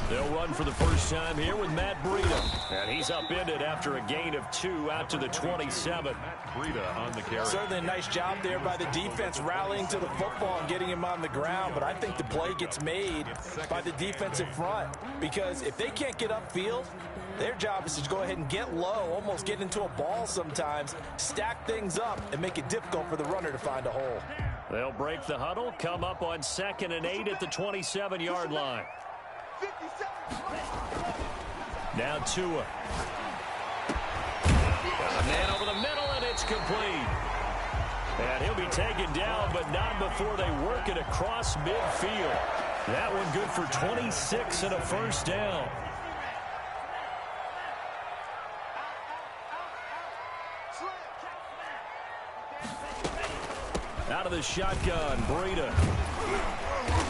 They'll run for the first time here with Matt Breida. And he's upended after a gain of 2 out to the 27. Matt Breida on the carry. Certainly a nice job there by the defense rallying to the football and getting him on the ground. But I think the play gets made by the defensive front. Because if they can't get upfield, their job is to go ahead and get low, almost get into a ball sometimes, stack things up, and make it difficult for the runner to find a hole. They'll break the huddle, come up on 2nd and 8 at the 27-yard line. Now Tua. Got a man over the middle, and it's complete. And he'll be taken down, but not before they work it across midfield. That one good for 26 and a first down. Out of the shotgun, Breida.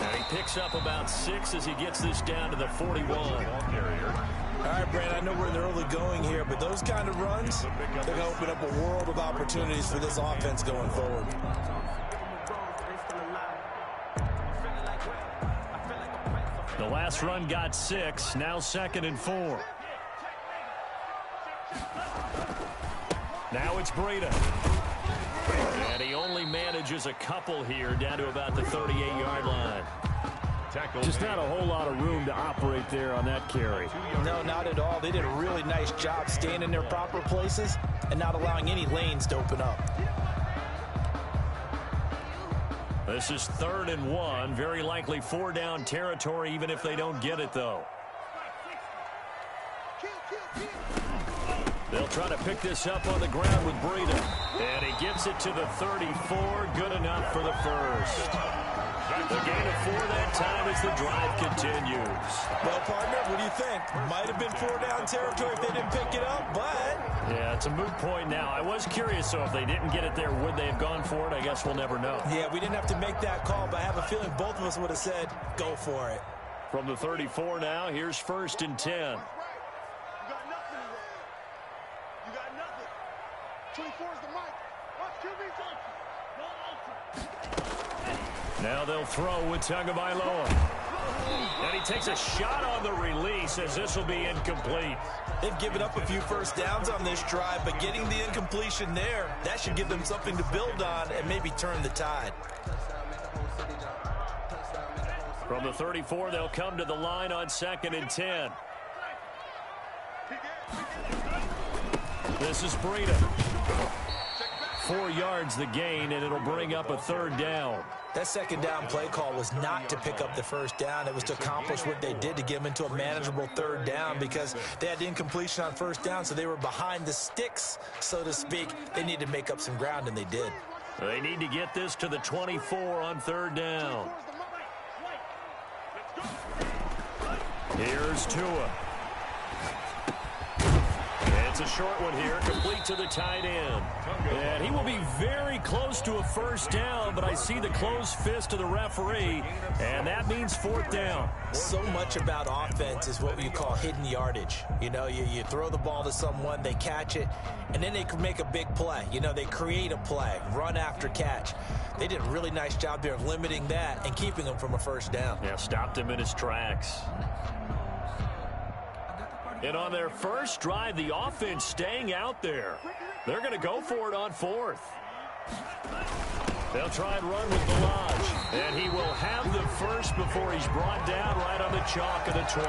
And he picks up about 6 as he gets this down to the 41. All right, Brandon, I know we're in the early going here, but those kind of runs, they're going to open up a world of opportunities for this offense going forward. The last run got 6, now 2nd and 4. Now it's Breida. And he only manages a couple here down to about the 38-yard line. Just not a whole lot of room to operate there on that carry. No, not at all. They did a really nice job staying in their proper places and not allowing any lanes to open up. This is 3rd and 1. Very likely 4-down territory even if they don't get it, though. They'll try to pick this up on the ground with Breida. And he gets it to the 34. Good enough for the first. The gain of 4 that time as the drive continues. Well, partner, what do you think? Might have been 4-down territory if they didn't pick it up, but... Yeah, it's a moot point now. I was curious, so if they didn't get it there, would they have gone for it? I guess we'll never know. Yeah, we didn't have to make that call, but I have a feeling both of us would have said, go for it. From the 34 now, here's 1st and 10. 24 is the mic. Watch QB Now they'll throw with Tagovailoa. And he takes a shot on the release as this will be incomplete. They've given up a few first downs on this drive, but getting the incompletion there, that should give them something to build on and maybe turn the tide. From the 34, they'll come to the line on 2nd and 10. This is Breida. 4 yards the gain, and it'll bring up a 3rd down. That 2nd down play call was not to pick up the first down. It was to accomplish what they did to get them into a manageable 3rd down because they had incompletion on 1st down, so they were behind the sticks, so to speak. They needed to make up some ground, and they did. They need to get this to the 24 on 3rd down. Here's Tua. It's a short one here, complete to the tight end. And he will be very close to a first down, but I see the closed fist of the referee, and that means 4th down. So much about offense is what you call hidden yardage. You know, you throw the ball to someone, they catch it, and then they can make a big play. You know, they create a play, run after catch. They did a really nice job there of limiting that and keeping him from a first down. Yeah, stopped him in his tracks. And on their first drive, the offense staying out there. They're going to go for it on 4th. They'll try and run with Balaj. And he will have the first before he's brought down right on the chalk of the 20.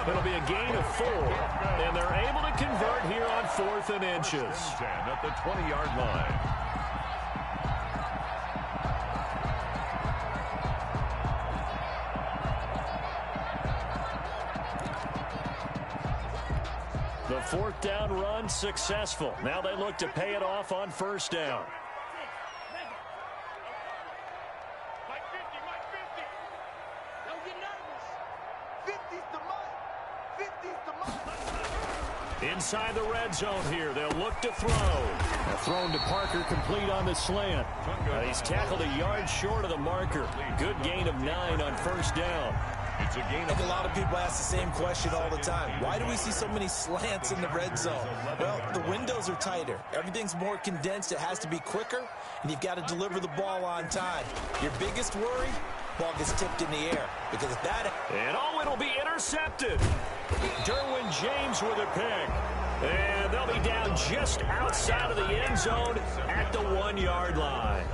It'll be a gain of 4. And they're able to convert here on 4th and inches. At the 20-yard line. The 4th down run successful. Now they look to pay it off on 1st down. Inside the red zone here, they'll look to throw. Thrown to Parker, complete on the slant. He's tackled a yard short of the marker. Good gain of 9 on 1st down. I think a lot of people ask the same question all the time. Why do we see so many slants in the red zone? Well, the windows are tighter. Everything's more condensed. It has to be quicker, and you've got to deliver the ball on time. Your biggest worry? ball gets tipped in the air. Because if that... And oh, it'll be intercepted. Derwin James with a pick. And they'll be down just outside of the end zone at the 1-yard line.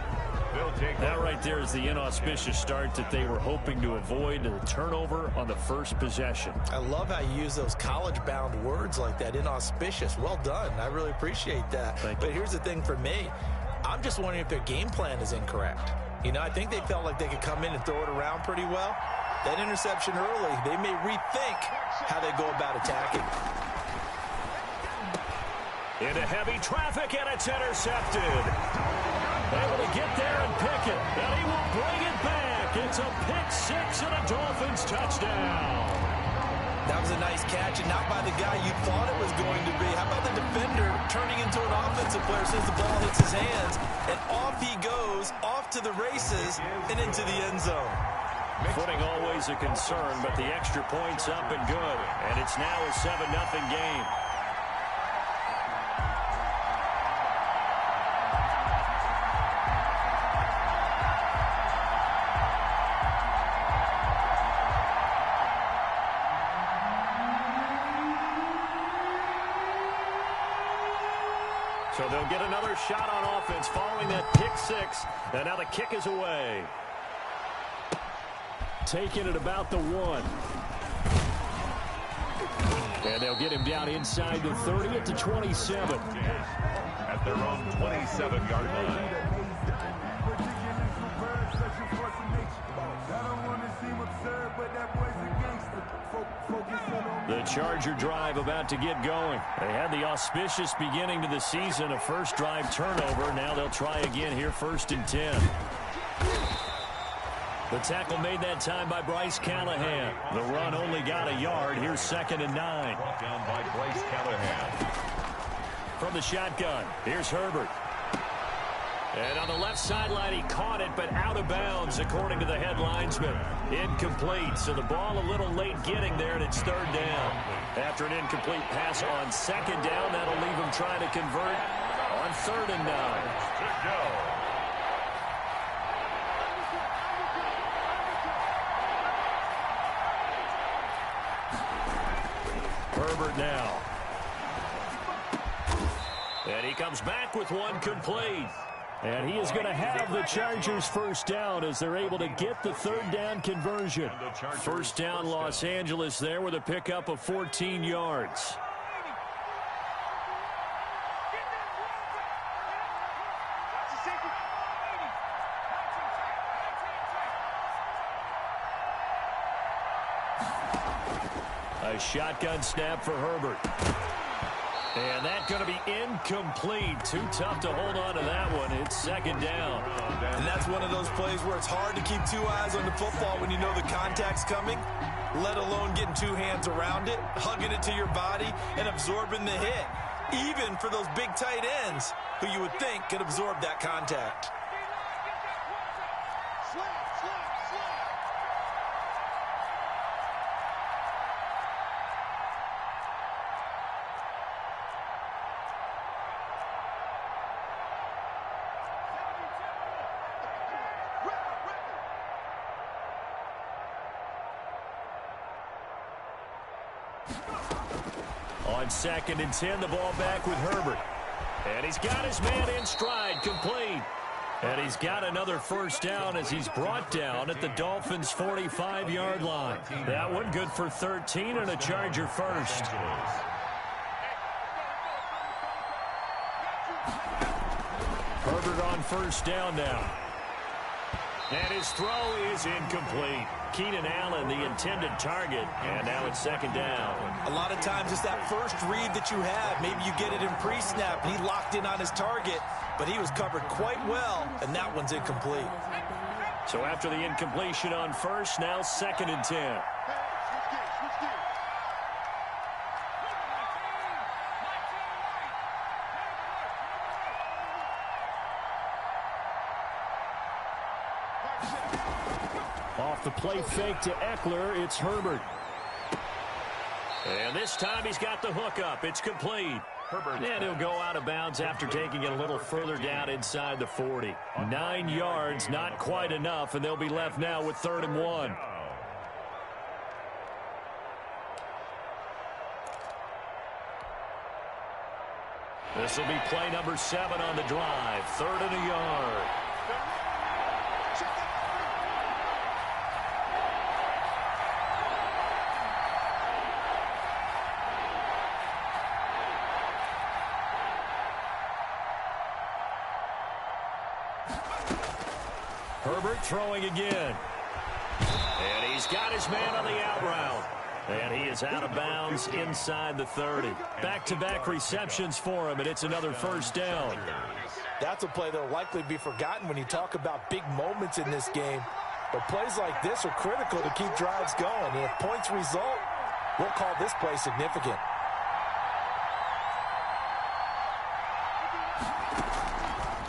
That right there is the inauspicious start that they were hoping to avoid, the turnover on the first possession. I love how you use those college-bound words like that, inauspicious. Well done. I really appreciate that. But here's the thing for me. I'm just wondering if their game plan is incorrect. You know, I think they felt like they could come in and throw it around pretty well. That interception early, they may rethink how they go about attacking. Into heavy traffic, and it's intercepted. Able to get there and pick it, and he will bring it back. It's a pick six and a Dolphins touchdown. That was a nice catch, and not by the guy you thought it was going to be. How about the defender turning into an offensive player as soon as the ball hits his hands, and off he goes, off to the races, and into the end zone. Footing always a concern, but the extra point's up and good, and it's now a 7-0 game. So they'll get another shot on offense following that pick six. And now the kick is away. Taking it about the 1. And they'll get him down inside the 30 at the 27. At their own 27-yard line. The Charger drive about to get going. They had the auspicious beginning to the season, a first drive turnover. Now they'll try again here, 1st and 10. The tackle made that time by Bryce Callahan. The run only got a yard. Here's 2nd and 9. Brought down by Bryce Callahan. From the shotgun, here's Herbert. And on the left sideline, he caught it, but out of bounds, according to the head linesman. Incomplete, so the ball a little late getting there, and it's 3rd down. After an incomplete pass on 2nd down, that'll leave him trying to convert on 3rd and 9. Herbert now. And he comes back with one complete. And he is going to have the Chargers first down as they're able to get the 3rd down conversion. First down Los Angeles there with a pickup of 14 yards. A shotgun snap for Herbert. And that's going to be incomplete. Too tough to hold on to that one. It's 2nd down. And that's one of those plays where it's hard to keep 2 eyes on the football when you know the contact's coming, let alone getting 2 hands around it, hugging it to your body, and absorbing the hit. Even for those big tight ends who you would think could absorb that contact. On 2nd and 10, the ball back with Herbert. And he's got his man in stride, complete. And he's got another first down as he's brought down at the Dolphins' 45-yard line. That one good for 13 and a Charger first. Herbert on first down now. And his throw is incomplete. Keenan Allen, the intended target, and now it's 2nd down. A lot of times it's that first read that you have. Maybe you get it in pre-snap, and he locked in on his target, but he was covered quite well, and that one's incomplete. So after the incompletion on first, now 2nd and 10. Off the play fake to Eckler, it's Herbert. And this time he's got the hook up. It's complete. And he'll go out of bounds after taking it a little further down inside the 40. 9 yards, not quite enough, and they'll be left now with 3rd and 1. This will be play number 7 on the drive. 3rd and a yard. Herbert throwing again. And he's got his man on the out route. And he is out of bounds inside the 30. Back-to-back receptions for him, and it's another 1st down. That's a play that will likely be forgotten when you talk about big moments in this game. But plays like this are critical to keep drives going. And if points result, we'll call this play significant.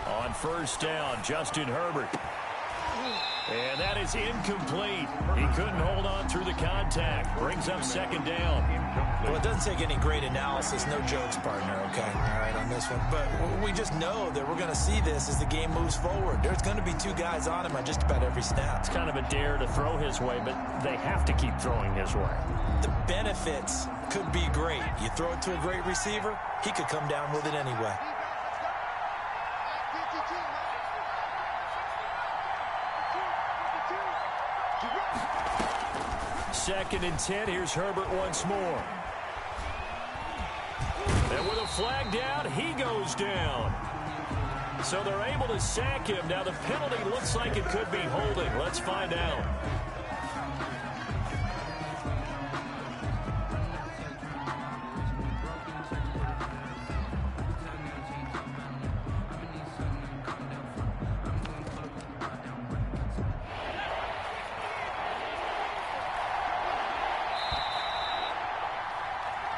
On 1st down, Justin Herbert. And that is incomplete. He couldn't hold on through the contact. Brings up 2nd down. Well, it doesn't take any great analysis. No jokes, partner, okay? All right, on this one. But we just know that we're going to see this as the game moves forward. There's going to be 2 guys on him on just about every snap. It's kind of a dare to throw his way, but they have to keep throwing his way. The benefits could be great. You throw it to a great receiver, he could come down with it anyway. 2nd and 10. Here's Herbert once more. And with a flag down, he goes down. So they're able to sack him. Now the penalty looks like it could be holding. Let's find out.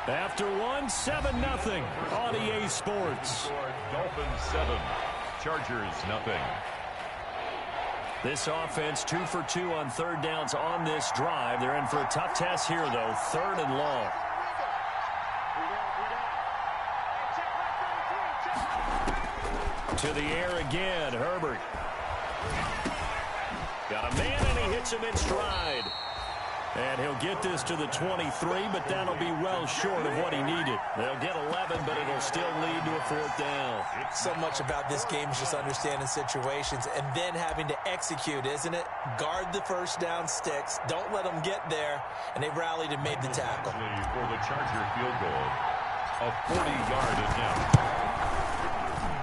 After 7-0 on EA Sports. Dolphins 7, Chargers 0. This offense 2 for 2 on 3rd downs on this drive. They're in for a tough test here, though. 3rd and long. To the air again, Herbert. Got a man, and he hits him in stride. And he'll get this to the 23, but that'll be well short of what he needed. They'll get 11, but it'll still lead to a 4th down. So much about this game is just understanding situations and then having to execute, isn't it? Guard the 1st down sticks. Don't let them get there. And they rallied and made the tackle. For the Charger field goal, a 40-yard attempt.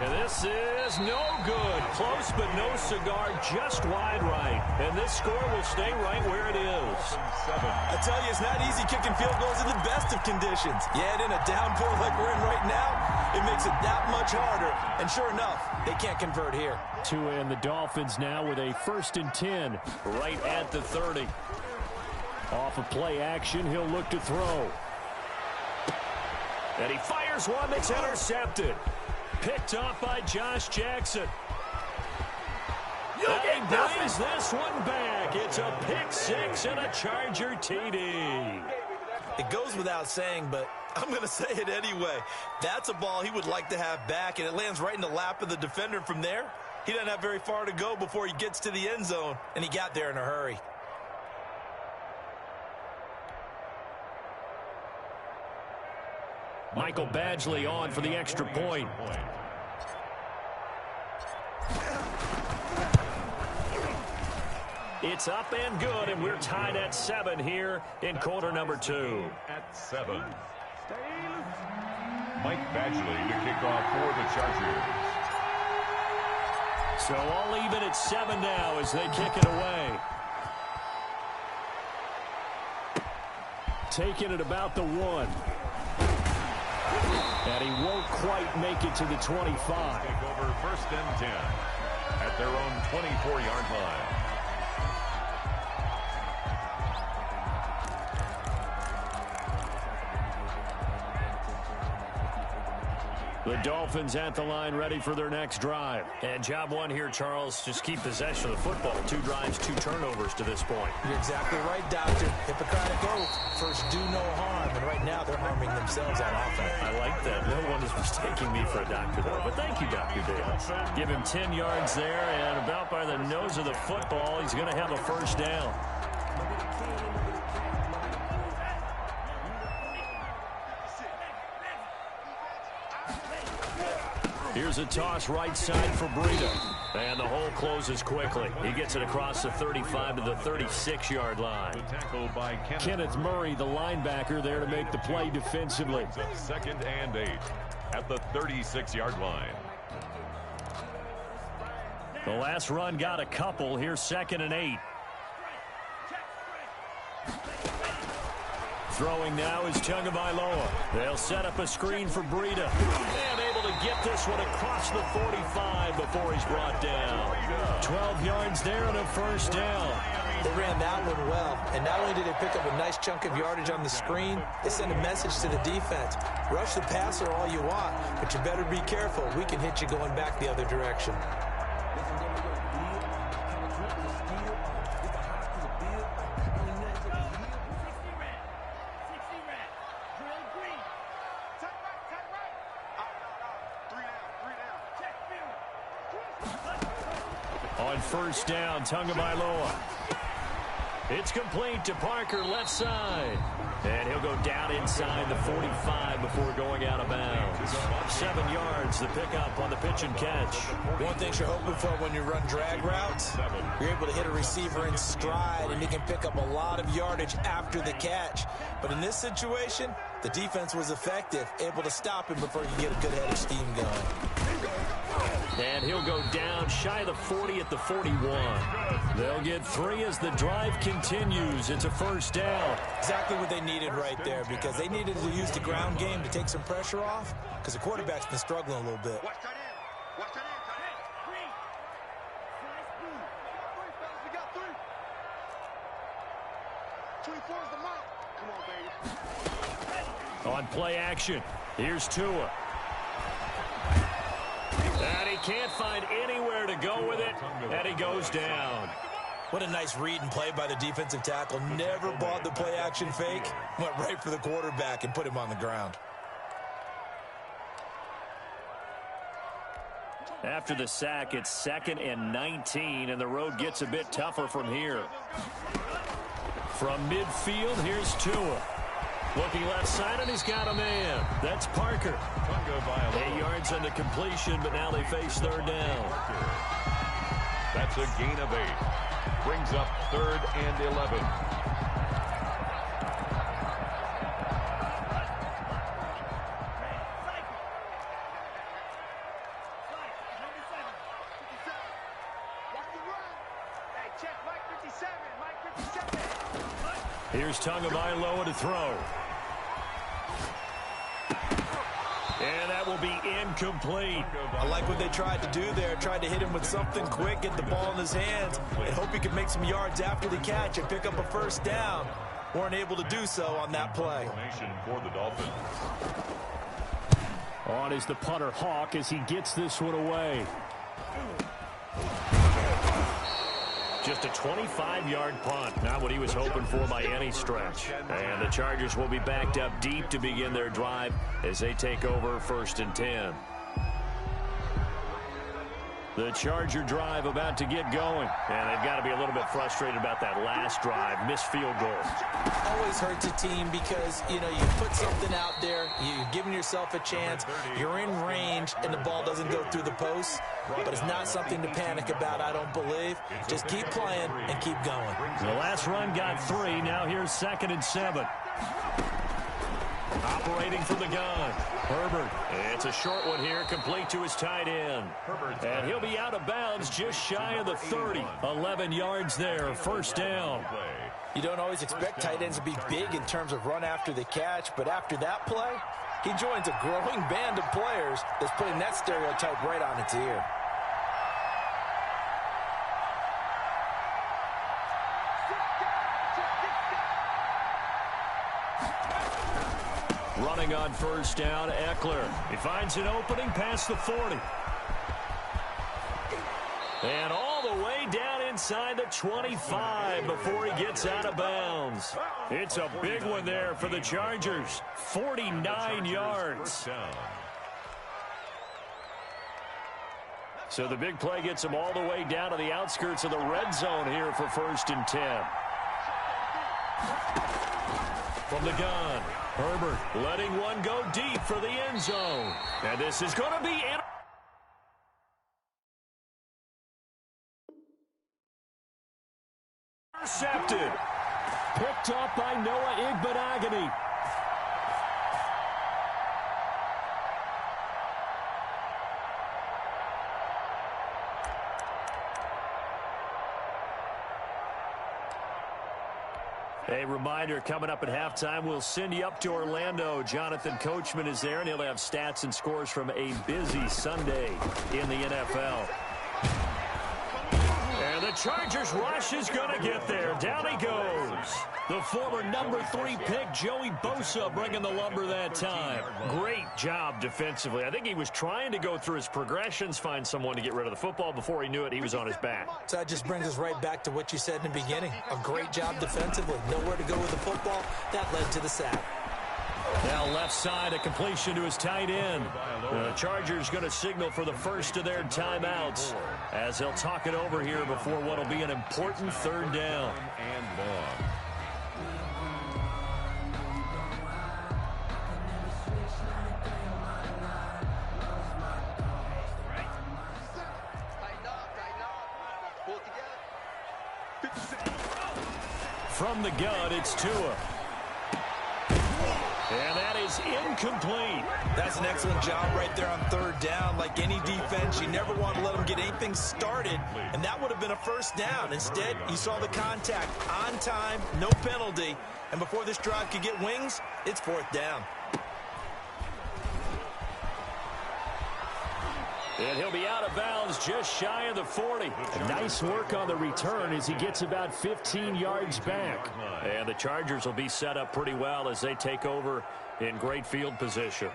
And this is no good. Close, but no cigar, just wide right. And this score will stay right where it is. I tell you, it's not easy kicking field goals in the best of conditions. Yet in a downpour like we're in right now, it makes it that much harder. And sure enough, they can't convert here. Tua and the Dolphins now with a 1st and 10 right at the 30. Off of play action, he'll look to throw. And he fires one that's intercepted. Picked off by Josh Jackson. And he brings this one back. It's a pick 6 and a Charger TD. It goes without saying, but I'm going to say it anyway. That's a ball he would like to have back, and it lands right in the lap of the defender. From there, he doesn't have very far to go before he gets to the end zone, and he got there in a hurry. Michael Badgley on for the extra point. It's up and good, and we're tied at 7 here in quarter number 2. At 7. Mike Badgley to kick off for the Chargers. So all even at 7 now as they kick it away. Taking it about the 1. And he won't quite make it to the 25. Take over 1st and 10 at their own 24-yard line. The Dolphins at the line, ready for their next drive. And job one here, Charles, just keep possession of the football. 2 drives, 2 turnovers to this point. You're exactly right, Doctor. Hippocratic oath. First, do no harm. And right now, they're harming themselves on offense. I like that. No one is mistaking me for a doctor, though. But thank you, Dr. Dale. Give him 10 yards there, and about by the nose of the football, he's going to have a first down. Here's a toss right side for Breida. And the hole closes quickly. He gets it across the 35 to the 36-yard line. Tackle by Kenneth Murray, the linebacker, there to make the play defensively. 2nd and 8 at the 36-yard line. The last run got a couple. Here's 2nd and 8. Throwing now is Tagovailoa. They'll set up a screen for Breida. And able to get this one across the 45 before he's brought down. 12 yards there and a first down. They ran that one well. And not only did they pick up a nice chunk of yardage on the screen, they sent a message to the defense. Rush the passer all you want, but you better be careful. We can hit you going back the other direction. On first down, Tagovailoa. It's complete to Parker, left side. And he'll go down inside the 45 before going out of bounds. 7 yards, the pickup on the pitch and catch. One thing you're hoping for when you run drag routes, you're able to hit a receiver in stride, and you can pick up a lot of yardage after the catch. But in this situation, the defense was effective, able to stop him before you get a good head of steam going. And he'll go down shy of the 40 at the 41. They'll get 3 as the drive continues. It's a first down. Exactly what they needed right there, because they needed to use the ground game to take some pressure off, because the quarterback's been struggling a little bit. Watch tight end. Watch tight end. We got 3. 24 is the mark. Come on, baby. On play action, here's Tua. And he can't find anywhere to go with it, and he goes down. What a nice read and play by the defensive tackle. Never bought the play action fake. Went right for the quarterback and put him on the ground. After the sack, it's 2nd and 19, and the road gets a bit tougher from here. From midfield, here's Tua. Looking left side, and he's got a man. That's Parker. 8 yards on the completion, but now they face third down. That's a gain of 8. Brings up 3rd and 11. Here's Tagovailoa to throw. And that will be incomplete. I like what they tried to do there. Tried to hit him with something quick, get the ball in his hands, and hope he could make some yards after the catch and pick up a first down. Weren't able to do so on that play. For the Dolphins. On is the punter Hawk as he gets this one away. Just a 25-yard punt. Not what he was hoping for by any stretch. And the Chargers will be backed up deep to begin their drive as they take over 1st and 10. The Charger drive about to get going. And they've got to be a little bit frustrated about that last drive. Missed field goal. Always hurts a team because, you put something out there, you're giving yourself a chance, you're in range, and the ball doesn't go through the post. But it's not something to panic about, I don't believe. Just keep playing and keep going. The last run got 3. Now here's 2nd and 7. Operating from the gun, Herbert. It's a short one here, complete to his tight end. And he'll be out of bounds just shy of the 30. 11 yards there, first down. You don't always expect tight ends to be big in terms of run after the catch, but after that play, he joins a growing band of players that's putting that stereotype right on its ear. Running on first down, Eckler. He finds an opening past the 40. And all the way down inside the 25 before he gets out of bounds. It's a big one there for the Chargers. 49 yards. So the big play gets him all the way down to the outskirts of the red zone here for 1st and 10. From the gun, Herbert letting one go deep for the end zone. And this is going to be intercepted. Picked up by Noah Igbenogany. A reminder, coming up at halftime, we'll send you up to Orlando. Jonathan Coachman is there, and he'll have stats and scores from a busy Sunday in the NFL. And the Chargers rush is going to get there. Down he goes. The former number 3 pick, Joey Bosa, bringing the lumber that time. Great job defensively. I think he was trying to go through his progressions, find someone to get rid of the football. Before he knew it, he was on his back. So that just brings us right back to what you said in the beginning. A great job defensively. Nowhere to go with the football. That led to the sack. Now left side, a completion to his tight end. The Chargers going to signal for the first of their timeouts as they'll talk it over here before what will be an important 3rd down. And long. From the gun, it's Tua. And that is incomplete. That's an excellent job right there on 3rd down. Like any defense, you never want to let them get anything started, and that would have been a 1st down. Instead, you saw the contact on time, no penalty, and before this drive could get wings, it's 4th down. And he'll be out of bounds just shy of the 40. Nice work on the return as he gets about 15 yards back. And the Chargers will be set up pretty well as they take over in great field position.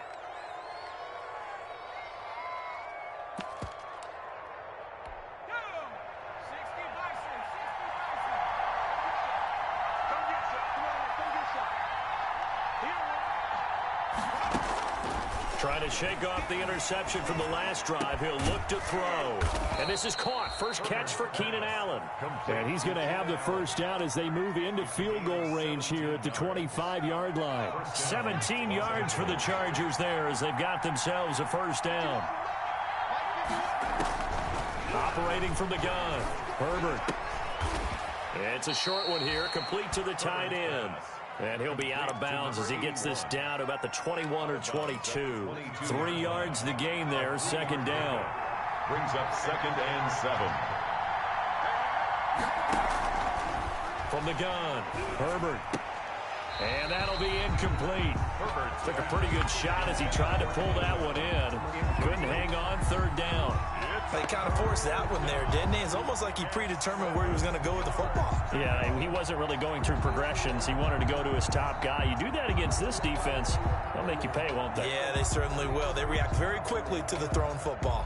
Trying to shake off the interception from the last drive. He'll look to throw. And this is caught. First catch for Keenan Allen. And he's going to have the 1st down as they move into field goal range here at the 25-yard line. 17 yards for the Chargers there as they've got themselves a 1st down. Operating from the gun, Herbert. It's a short one here, complete to the tight end. And he'll be out of bounds as he gets this down to about the 21 or 22. 3 yards the gain there, 2nd down. Brings up 2nd and 7. From the gun, Herbert. And that'll be incomplete. Herbert took a pretty good shot as he tried to pull that one in. Couldn't hang on, 3rd down. They kind of forced that one there, didn't he? It's almost like he predetermined where he was going to go with the football. Yeah, he wasn't really going through progressions. He wanted to go to his top guy. You do that against this defense, they'll make you pay, won't they? Yeah, they certainly will. They react very quickly to the thrown football.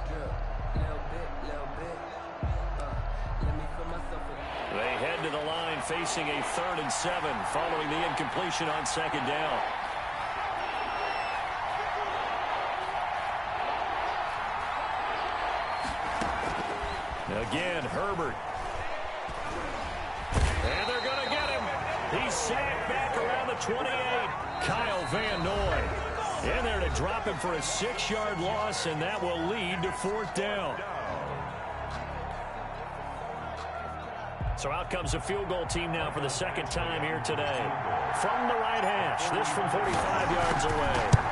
They head to the line facing a 3rd and 7 following the incompletion on 2nd down. Again, Herbert. And they're going to get him. He's sacked back around the 28. Kyle Van Noy in there to drop him for a 6-yard loss, and that will lead to 4th down. So out comes the field goal team now for the 2nd time here today. From the right hash, this from 45 yards away.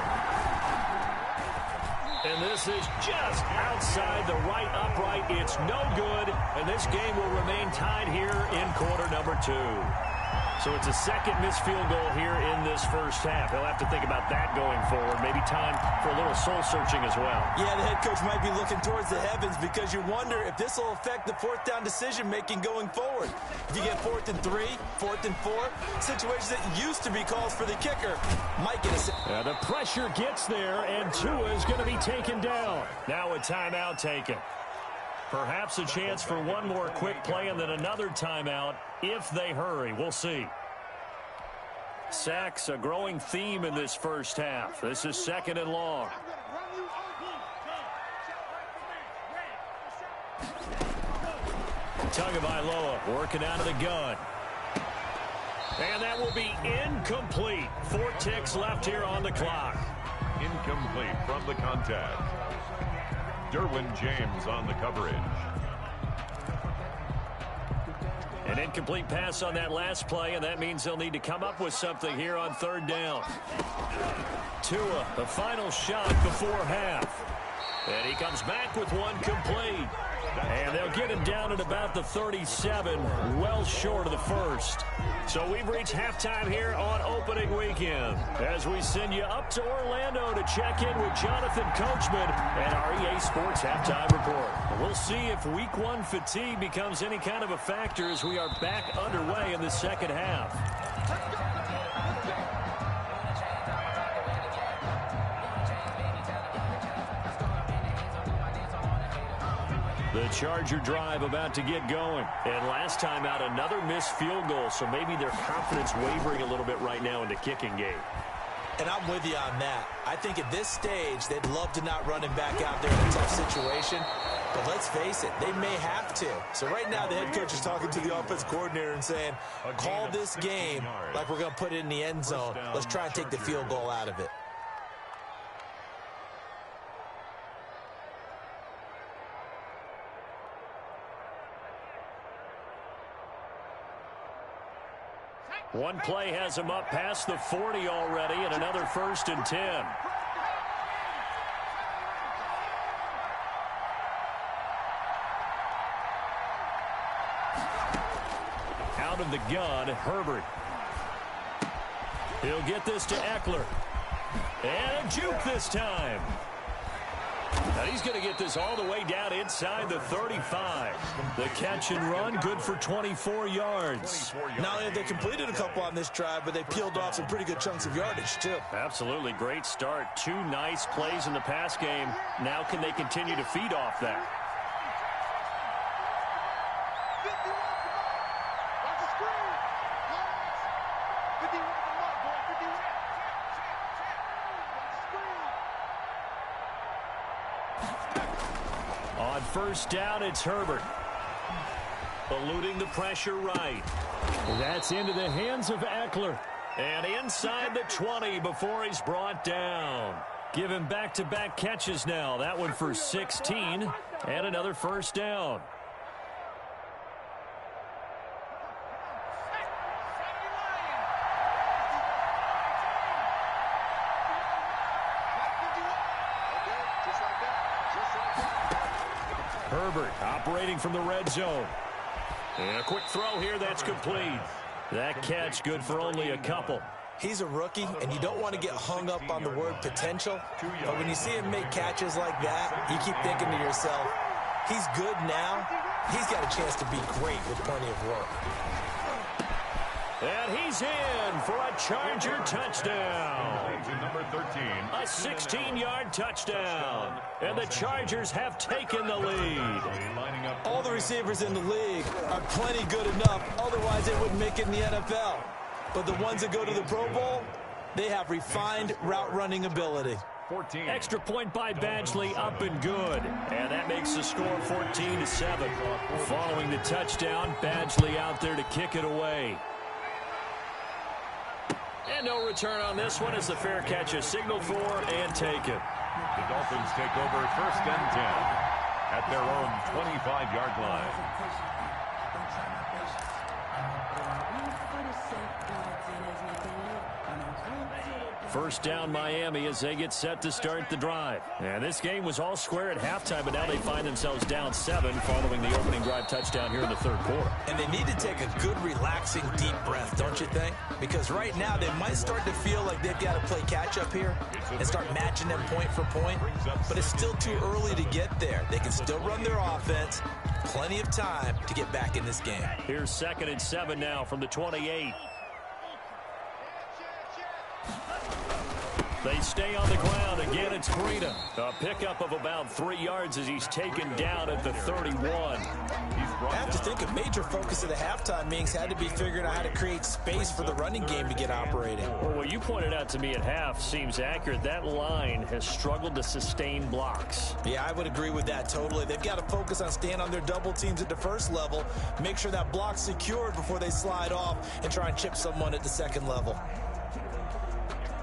And this is just outside the right upright. It's no good, and this game will remain tied here in quarter number 2. So it's a second missed field goal here in this first half. He'll have to think about that going forward. Maybe time for a little soul-searching as well. Yeah, the head coach might be looking towards the heavens because you wonder if this will affect the fourth down decision-making going forward. If you get 4th and 3, 4th and 4, situations that used to be calls for the kicker might get a... the pressure gets there, and Tua is going to be taken down. Now a timeout taken. Perhaps a chance for one more quick play and then another timeout if they hurry. We'll see. Sacks, a growing theme in this first half. This is 2nd and long. Tagovailoa working out of the gun. And that will be incomplete. 4 ticks left here on the clock. Incomplete from the contact. Derwin James on the coverage. An incomplete pass on that last play, and that means they'll need to come up with something here on 3rd down. Tua, the final shot before half. And he comes back with one complete. And they'll get him down at about the 37, well short of the first. So we've reached halftime here on opening weekend as we send you up to Orlando to check in with Jonathan Coachman and our EA Sports Halftime Report. We'll see if Week 1 fatigue becomes any kind of a factor as we are back underway in the second half. The Charger drive about to get going. And last time out, another missed field goal, so maybe their confidence wavering a little bit right now in the kicking game. And I'm with you on that. I think at this stage, they'd love to not run him back out there in a tough situation. But let's face it, they may have to. So right now, the head coach is talking to the offense coordinator and saying, call this game like we're going to put it in the end zone. Let's try and take the field goal out of it. One play has him up past the 40 already, and another 1st and 10. Out of the gun, Herbert. He'll get this to Eckler. And a juke this time. Now he's going to get this all the way down inside the 35. The catch and run, good for 24 yards. Not only have they completed a couple on this drive, but they peeled off some pretty good chunks of yardage, too. Absolutely. Great start. 2 nice plays in the pass game. Now can they continue to feed off that? On 1st down, it's Herbert. Eluding the pressure right. That's into the hands of Eckler. And inside the 20 before he's brought down. Give him back-to-back catches now. That one for 16 and another 1st down. Herbert operating from the red zone. And a quick throw here that's complete. That catch good for only a couple. He's a rookie, and you don't want to get hung up on the word potential. But when you see him make catches like that, you keep thinking to yourself, he's good now. He's got a chance to be great with plenty of work. And he's in for a Charger touchdown. Number 13. A 16-yard touchdown. And the Chargers have taken the lead. All the receivers in the league are plenty good enough. Otherwise, they wouldn't make it in the NFL. But the ones that go to the Pro Bowl, they have refined route running ability. 14. Extra point by Badgley, up and good. And that makes the score 14-7. Following the touchdown, Badgley out there to kick it away. And no return on this one as the fair catch is signaled for and taken. The Dolphins take over 1st and 10 at their own 25-yard line. First down Miami as they get set to start the drive. And this game was all square at halftime, but now they find themselves down 7 following the opening drive touchdown here in the third quarter. And they need to take a good, relaxing, deep breath, don't you think? Because right now they might start to feel like they've got to play catch-up here and start matching them point for point. But it's still too early to get there. They can still run their offense. Plenty of time to get back in this game. Here's 2nd and 7 now from the 28. They stay on the ground. Again, it's Breida. A pickup of about 3 yards as he's taken down at the 31. I have to think a major focus of the halftime meetings had to be figuring out how to create space for the running game to get operating. Well, what you pointed out to me at half seems accurate. That line has struggled to sustain blocks. Yeah, I would agree with that totally. They've got to focus on staying on their double teams at the first level, make sure that block's secured before they slide off and try and chip someone at the second level.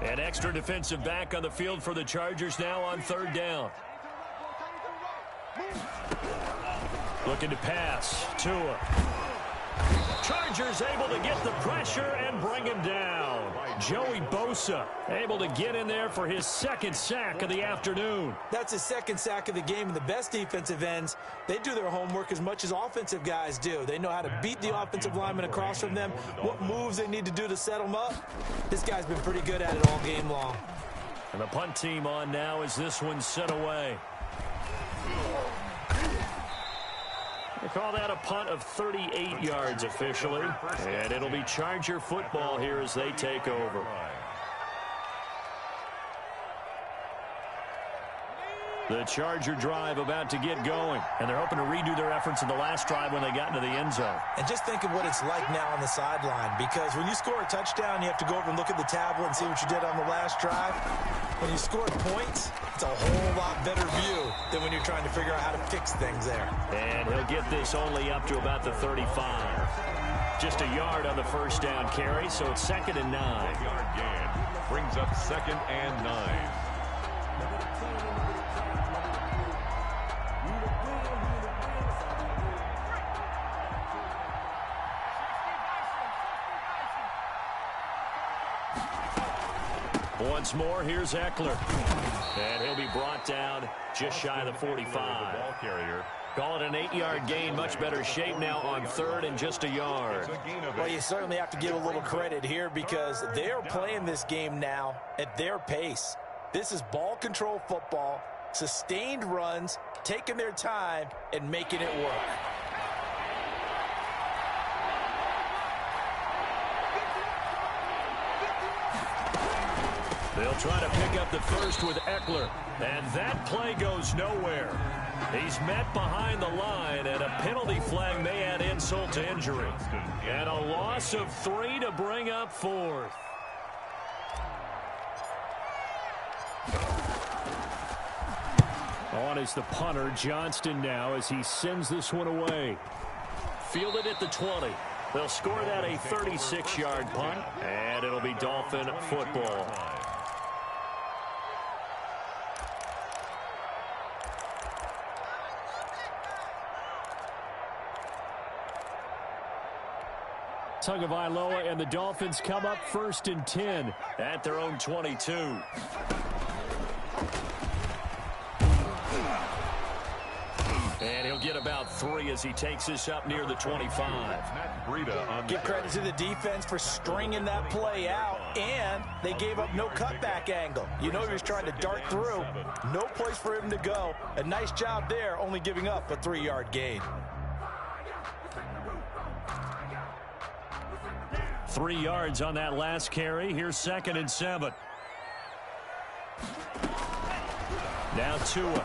An extra defensive back on the field for the Chargers now on 3rd down. Looking to pass. Tua. Chargers able to get the pressure and bring him down. Joey Bosa able to get in there for his 2nd sack of the afternoon. That's his 2nd sack of the game, and the best defensive ends, they do their homework as much as offensive guys do. They know how to beat the offensive lineman across from them, what moves they need to do to set them up. This guy's been pretty good at it all game long. And the punt team on now as this one's sent away. They call that a punt of 38 yards officially. And it'll be Charger football here as they take over. The Charger drive about to get going. And they're hoping to redo their efforts in the last drive when they got into the end zone. And just think of what it's like now on the sideline. Because when you score a touchdown, you have to go over and look at the tablet and see what you did on the last drive. When you score points, it's a whole lot better view than when you're trying to figure out how to fix things there. And he'll get this only up to about the 35. Just a yard on the first down carry, so it's 2nd and 9. Yard gain brings up 2nd and 9. Once more, here's Eckler. And he'll be brought down just shy of the 45. Ball carrier. Call it an 8-yard gain. Much better shape now on 3rd and just a yard. Well, you certainly have to give a little credit here because they're playing this game now at their pace. This is ball control football, sustained runs, taking their time, and making it work. They'll try to pick up the first with Eckler, and that play goes nowhere. He's met behind the line, and a penalty flag may add insult to injury. And a loss of 3 to bring up 4th. On is the punter, Johnston now, as he sends this one away. Fielded at the 20. They'll score that a 36-yard punt, and it'll be Dolphin football. Tagovailoa and the Dolphins come up 1st and 10 at their own 22. And he'll get about 3 as he takes this up near the 25. Give credit to the defense for stringing that play out, and they gave up no cutback angle. You know he was trying to dart through. No place for him to go. A nice job there, only giving up a 3-yard gain. 3 yards on that last carry. Here's 2nd and 7. Now Tua.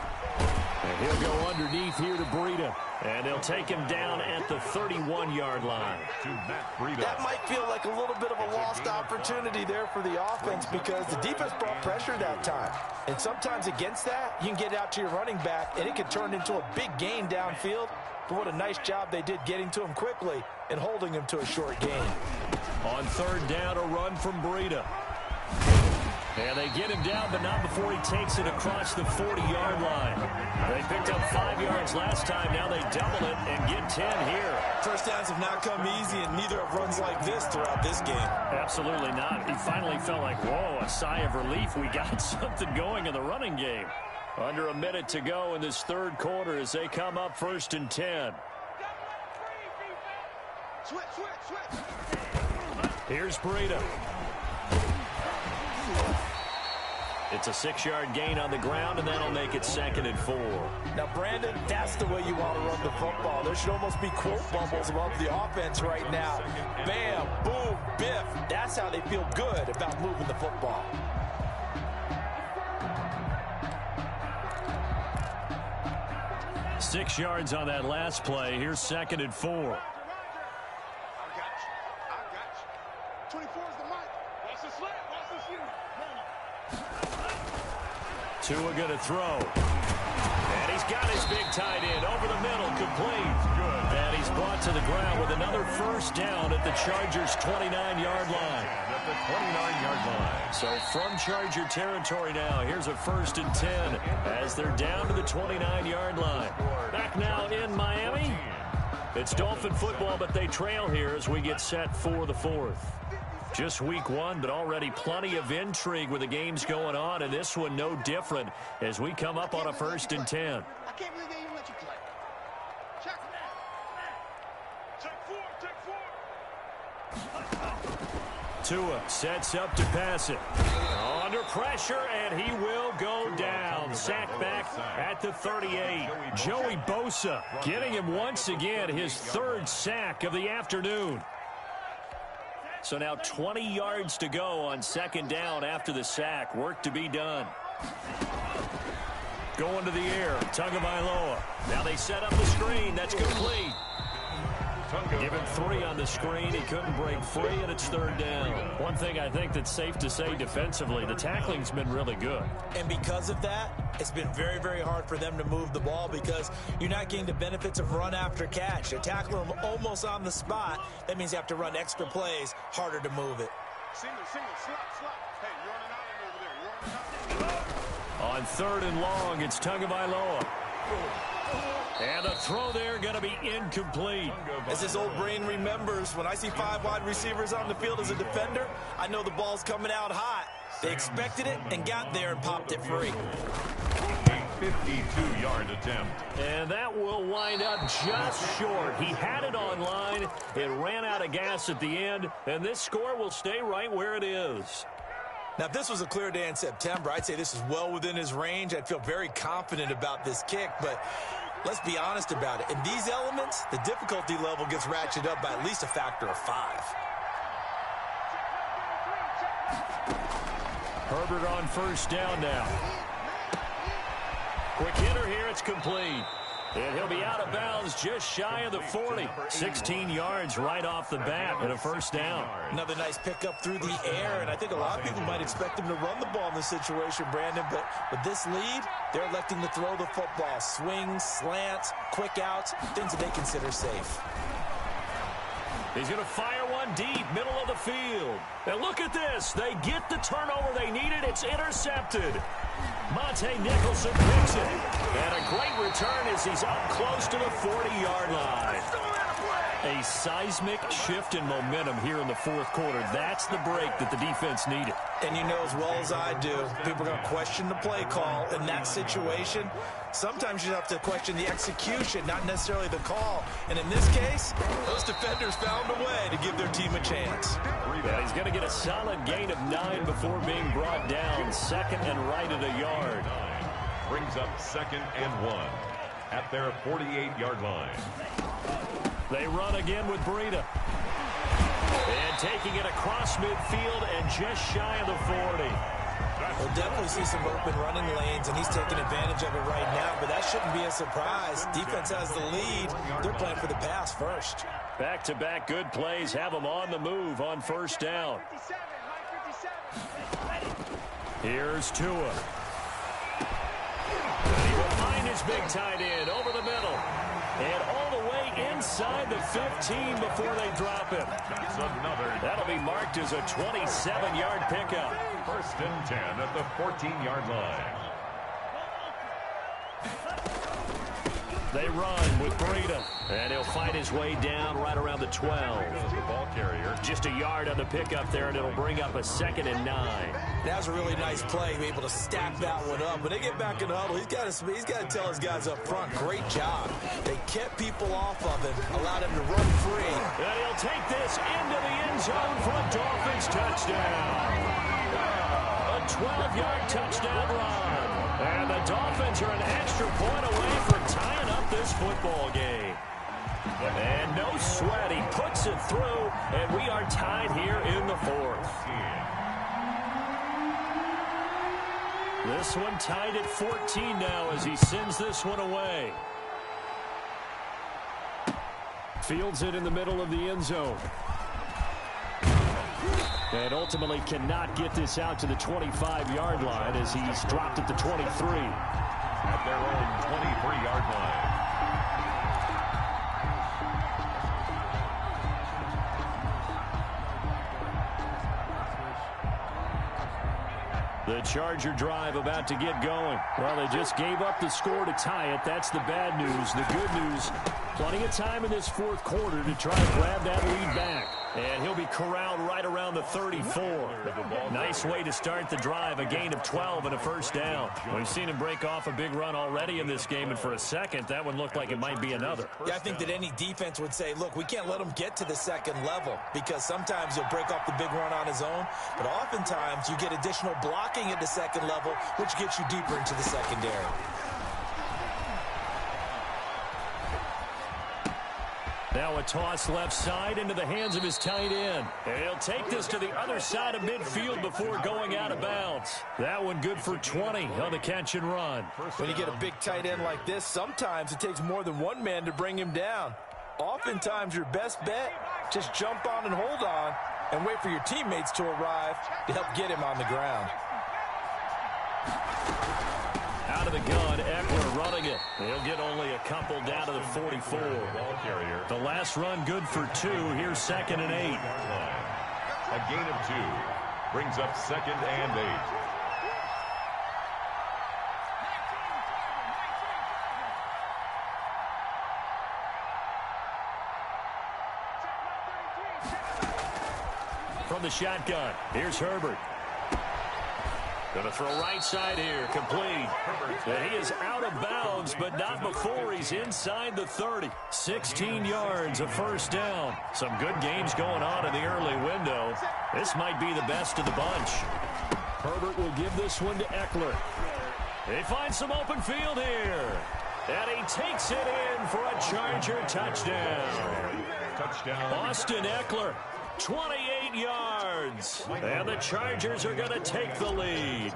And he'll go underneath here to Breida. And they'll take him down at the 31-yard line. That might feel like a little bit of a lost opportunity there for the offense because the defense brought pressure that time. And sometimes against that, you can get out to your running back, and it can turn into a big gain downfield. But what a nice job they did getting to him quickly and holding him to a short gain. On 3rd down, a run from Breida. And they get him down, but not before he takes it across the 40-yard line. They picked up 5 yards last time. Now they double it and get 10 here. First downs have not come easy, and neither have runs like this throughout this game. Absolutely not. He finally felt like, whoa, a sigh of relief. We got something going in the running game. Under a minute to go in this third quarter as they come up 1st and 10. Switch. Here's Breida. It's a 6-yard gain on the ground, and that'll make it 2nd and 4. Now, Brandon, that's the way you want to run the football. There should almost be quote bubbles above the offense right now. Bam, boom, biff. That's how they feel good about moving the football. Six yards on that last play. Here's 2nd and 4. I got you. 24 is the mic. Watch the slant. Watch the shoot. Tua going to throw. And he's got his big tight end over the middle, complete. And he's brought to the ground with another first down at the Chargers' 29-yard line. At the 29-yard line. So from Charger territory now, here's a 1st and 10 as they're down to the 29-yard line. Back now in Miami. It's Dolphin football, but they trail here as we get set for the 4th. Just week 1, but already plenty of intrigue with the games going on, and this one no different as we come up on a 1st and 10. I can't believe they even let you play. Check. Tua sets up to pass it. Under pressure, and he will go down. Sacked back at the 38. Joey Bosa getting him once again his 3rd sack of the afternoon. So now 20 yards to go on 2nd down after the sack. Work to be done. Going to the air. Tagovailoa. Now they set up the screen. That's complete. Give him 3 on the screen. He couldn't break free, and it's 3rd down. One thing I think that's safe to say defensively, the tackling's been really good. And because of that, it's been very, very hard for them to move the ball because you're not getting the benefits of run after catch. They tackle them almost on the spot. That means you have to run extra plays, harder to move it. Single, slap. Hey, you're on an island over there. You're on an island. On 3rd and long, it's Tagovailoa. And the throw there going to be incomplete. As his old brain remembers, when I see 5 wide receivers on the field as a defender, I know the ball's coming out hot. They expected it and got there and popped it free. A 52-yard attempt. And that will wind up just short. He had it on line. It ran out of gas at the end, and this score will stay right where it is. Now, if this was a clear day in September, I'd say this is well within his range. I'd feel very confident about this kick, but let's be honest about it. In these elements, the difficulty level gets ratcheted up by at least a factor of 5. Herbert on 1st down now. Quick hitter here, it's complete. And he'll be out of bounds just shy of the 40. 16 yards right off the bat and a 1st down. Another nice pickup through the air, and I think a lot of people might expect him to run the ball in this situation, Brandon, but with this lead, they're electing to throw the football. Swings, slants, quick outs, things that they consider safe. He's going to fire one deep, middle of the field. And look at this. They get the turnover they needed. It's intercepted. Monte Nicholson picks it. And a great return as he's up close to the 40-yard line. A seismic shift in momentum here in the 4th quarter. That's the break that the defense needed. And you know as well as I do, people are going to question the play call in that situation. Sometimes you have to question the execution, not necessarily the call. And in this case, those defenders found a way to give their team a chance. Yeah, he's going to get a solid gain of 9 before being brought down. 2nd and right at a yard. Brings up 2nd and 1 at their 48-yard line. They run again with Breida. And taking it across midfield and just shy of the 40. We'll definitely see some open running lanes, and he's taking advantage of it right now, but that shouldn't be a surprise. Defense has the lead. They're playing for the pass first. Back-to-back good plays have them on the move on 1st down. Here's Tua. And he will find his big tight end over the middle. And all the way inside inside the 15 before they drop him. That's another. That'll be marked as a 27-yard pickup. 1st and 10 at the 14-yard line. They run with Breida, and he'll fight his way down right around the 12. The ball carrier. Just a yard on the pickup there, and it'll bring up a 2nd and 9. That was a really nice play, be able to stack that one up. When they get back in the huddle, he's got to tell his guys up front, great job. They kept people off of him, allowed him to run free. And he'll take this into the end zone for a Dolphins touchdown. A 12-yard touchdown run. And the Dolphins are an extra point away from tying up this football game. And no sweat. He puts it through, and we are tied here in the 4th. This one tied at 14 now as he sends this one away. Fields it in the middle of the end zone. And ultimately cannot get this out to the 25-yard line as he's dropped at the 23. At their own 23-yard line. The Charger drive about to get going. Well, they just gave up the score to tie it. That's the bad news. The good news, plenty of time in this 4th quarter to try to grab that lead back. And he'll be corralled right around the 34. Nice way to start the drive, a gain of 12 and a 1st down. We've seen him break off a big run already in this game, and for a second, that one looked like it might be another. Yeah, I think that any defense would say, look, we can't let him get to the 2nd level because sometimes he'll break off the big run on his own, but oftentimes you get additional blocking at the 2nd level, which gets you deeper into the secondary. Now a toss left side into the hands of his tight end. And he'll take this to the other side of midfield before going out of bounds. That one good for 20 on the catch and run. When you get a big tight end like this, sometimes it takes more than one man to bring him down. Oftentimes your best bet, just jump on and hold on and wait for your teammates to arrive to help get him on the ground. Out of the gun, Eckler running it. He'll get only a couple down to the 44. Ball carrier. The last run good for 2. Here's 2nd and 8. A gain of 2. Brings up 2nd and 8. From the shotgun, here's Herbert. Going to throw right side here, complete. And he is out of bounds, but not before he's inside the 30. 16 yards, a 1st down. Some good games going on in the early window. This might be the best of the bunch. Herbert will give this one to Eckler. He finds some open field here. And he takes it in for a Charger touchdown. Touchdown. Austin Eckler. 28 yards. And the Chargers are going to take the lead.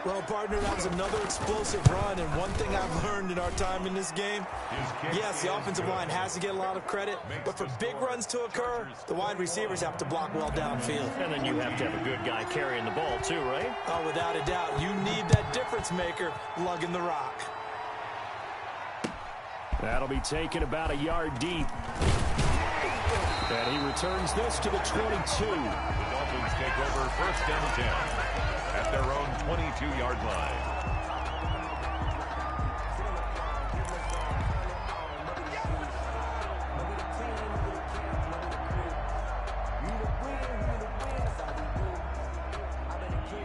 Well, partner, that was another explosive run, and one thing I've learned in our time in this game, yes, the offensive line has to get a lot of credit, but for big runs to occur, the wide receivers have to block well downfield. And then you have to have a good guy carrying the ball too, right? Oh, without a doubt. You need that difference maker lugging the rock. That'll be taken about a yard deep. And he returns this to the 22. The Dolphins take over 1st and 10 at their own 22-yard line.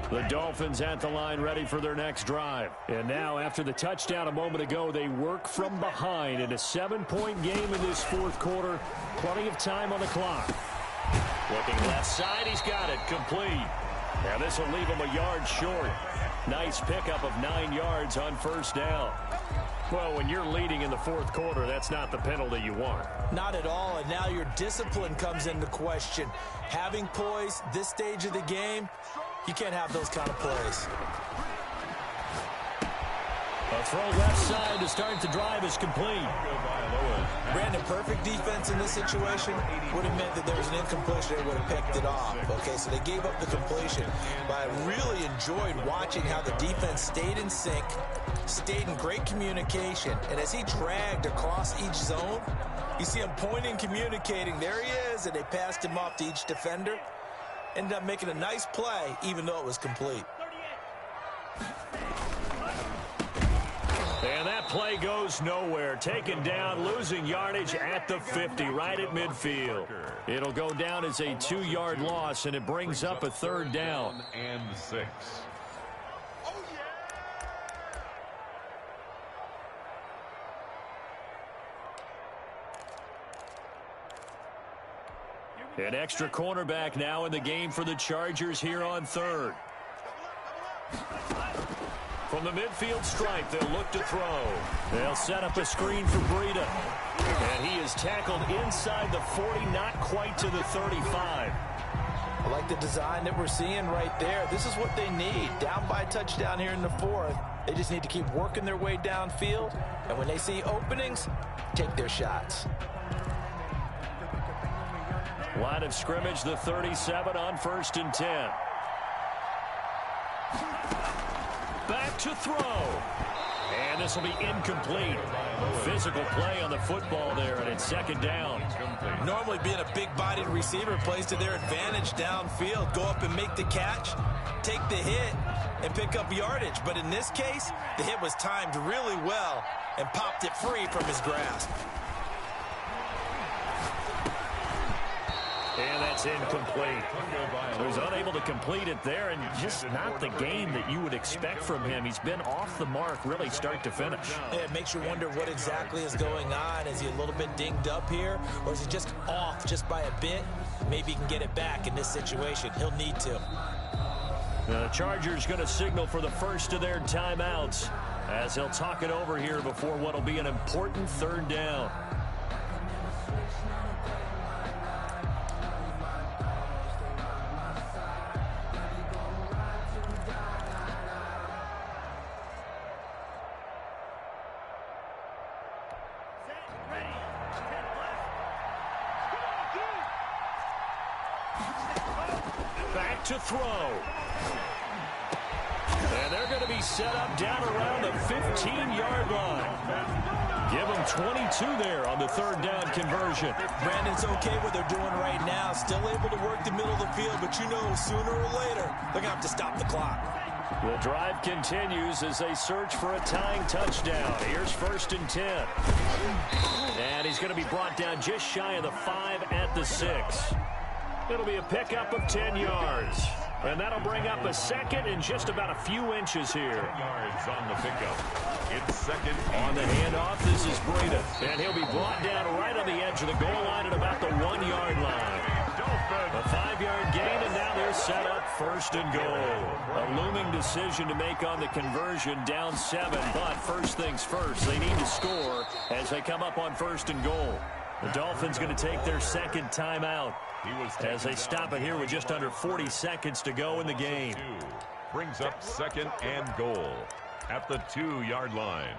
The Dolphins at the line ready for their next drive. And now, after the touchdown a moment ago, they work from behind in a 7-point game in this 4th quarter. Plenty of time on the clock. Looking left side, he's got it, complete. Now this will leave him a yard short. Nice pickup of 9 yards on 1st down. Well, when you're leading in the 4th quarter, that's not the penalty you want. Not at all, and now your discipline comes into question. Having poise this stage of the game, you can't have those kind of plays. A throw left side to start the drive is complete. Brandon, perfect defense in this situation would have meant that there was an incompletion. They would have picked it off. Okay, so they gave up the completion. But I really enjoyed watching how the defense stayed in sync, stayed in great communication, and as he dragged across each zone, You see him pointing, communicating. There he is, and they passed him off to each defender. Ended up making a nice play, even though it was complete. And that play goes nowhere. Taken down, losing yardage at the 50, right at midfield. It'll go down as a 2-yard loss, and it brings up a 3rd down. And 6. An extra cornerback now in the game for the Chargers here on 3rd. From the midfield stripe, they'll look to throw. They'll set up a screen for Breida. And he is tackled inside the 40, not quite to the 35. I like the design that we're seeing right there. This is what they need. Down by a touchdown here in the 4th. They just need to keep working their way downfield. And when they see openings, take their shots. Line of scrimmage, the 37 on 1st and 10. Back to throw. And this will be incomplete. Physical play on the football there, and it's 2nd down. Normally being a big-bodied receiver plays to their advantage downfield. Go up and make the catch, take the hit, and pick up yardage. But in this case, the hit was timed really well and popped it free from his grasp. And that's incomplete. He was unable to complete it there, and just not the game that you would expect from him. He's been off the mark really start to finish. Yeah, it makes you wonder what exactly is going on. Is he a little bit dinged up here, or is he just off just by a bit? Maybe he can get it back in this situation. He'll need to. The Chargers going to signal for the first of their timeouts as they'll talk it over here before what will be an important 3rd down. Back to throw. And they're going to be set up down around the 15-yard line. Give them 22 there on the 3rd down conversion. Brandon's okay what they're doing right now. Still able to work the middle of the field, but you know sooner or later they're going to have to stop the clock. The drive continues as they search for a tying touchdown. Here's 1st and 10. And he's going to be brought down just shy of the 5 at the 6. It'll be a pickup of 10 yards. And that'll bring up a 2nd and just about a few inches here. 10 yards on the pickup. It's 2nd. On the handoff, this is Breida. And he'll be brought down right on the edge of the goal line at about the 1-yard line. A 5-yard gain, and now they're set up 1st and goal. A looming decision to make on the conversion, down 7. But first things first, they need to score as they come up on 1st and goal. The Dolphins going to take their 2nd timeout as they stop it here with just under 40 seconds to go in the game. Brings up 2nd and goal at the 2-yard line.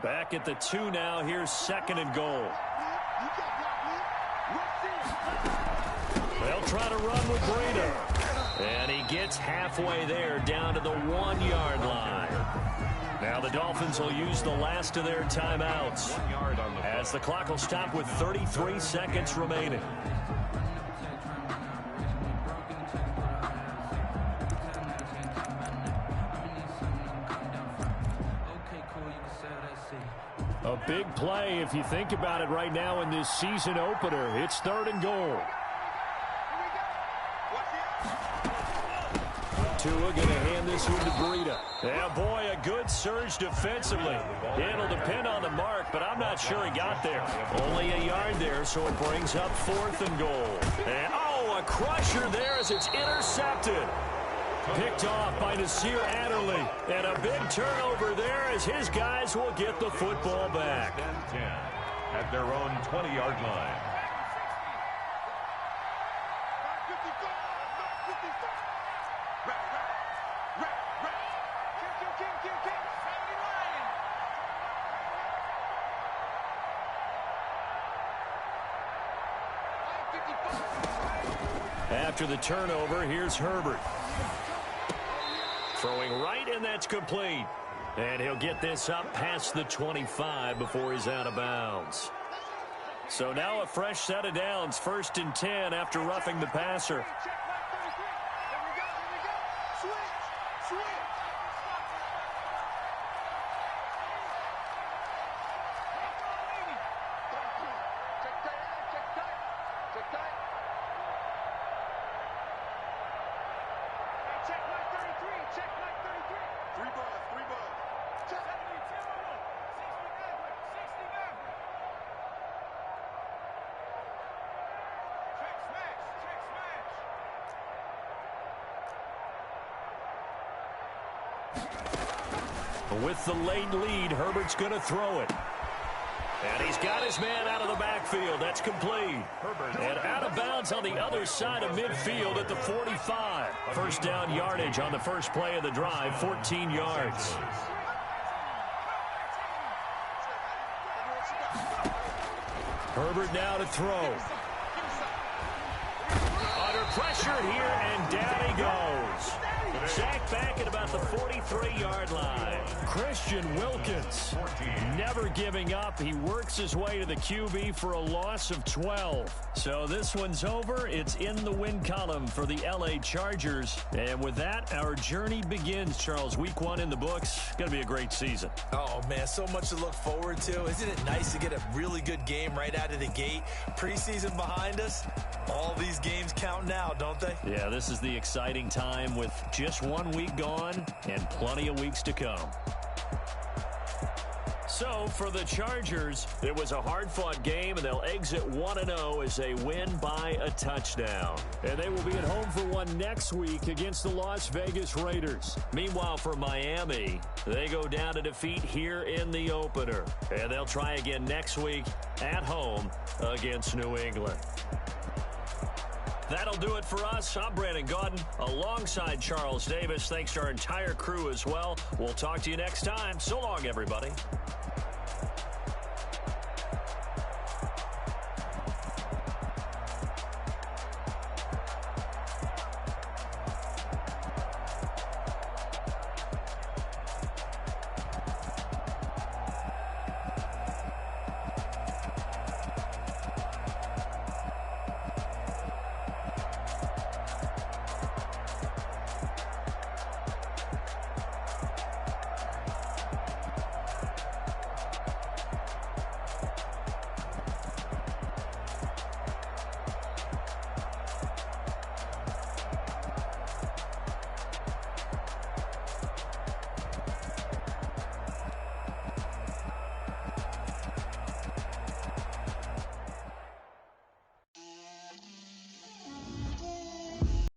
Back at the 2 now. Here's 2nd and goal. They'll try to run with Breida. And he gets halfway there down to the 1-yard line. Now the Dolphins will use the last of their timeouts as the clock will stop with 33 seconds remaining. A big play if you think about it right now in this season opener. It's 3rd and goal. Tua going to hand this one to Breida. Yeah, boy, a good surge defensively. It'll depend on the mark, but I'm not sure he got there. Only a yard there, so it brings up 4th and goal. And, oh, a crusher there as it's intercepted. Picked off by Nasir Adderley. And a big turnover there as his guys will get the football back. 10 at their own 20-yard line. After the turnover, here's Herbert. Throwing right, and that's complete. And he'll get this up past the 25 before he's out of bounds. So now a fresh set of downs, 1st and 10 after roughing the passer. With the late lead, Herbert's going to throw it. And he's got his man out of the backfield. That's complete. And out of bounds on the other side of midfield at the 45. First down yardage on the first play of the drive, 14 yards. Herbert now to throw. Under pressure here, and down he goes. Sacked back at about the 43-yard line. Christian Wilkins never giving up. He works his way to the QB for a loss of 12. So this one's over. It's in the win column for the LA Chargers. And with that, our journey begins, Charles. Week 1 in the books. Going to be a great season. Oh, man, so much to look forward to. Isn't it nice to get a really good game right out of the gate? Preseason behind us. All these games count now, don't they? Yeah, this is the exciting time with just 1 week gone and plenty of weeks to come. So, for the Chargers, it was a hard-fought game, and they'll exit 1-0 as they win by a touchdown. And they will be at home for one next week against the Las Vegas Raiders. Meanwhile, for Miami, they go down to defeat here in the opener. And they'll try again next week at home against New England. That'll do it for us. I'm Brandon Gaudin alongside Charles Davis. Thanks to our entire crew as well. We'll talk to you next time. So long, everybody.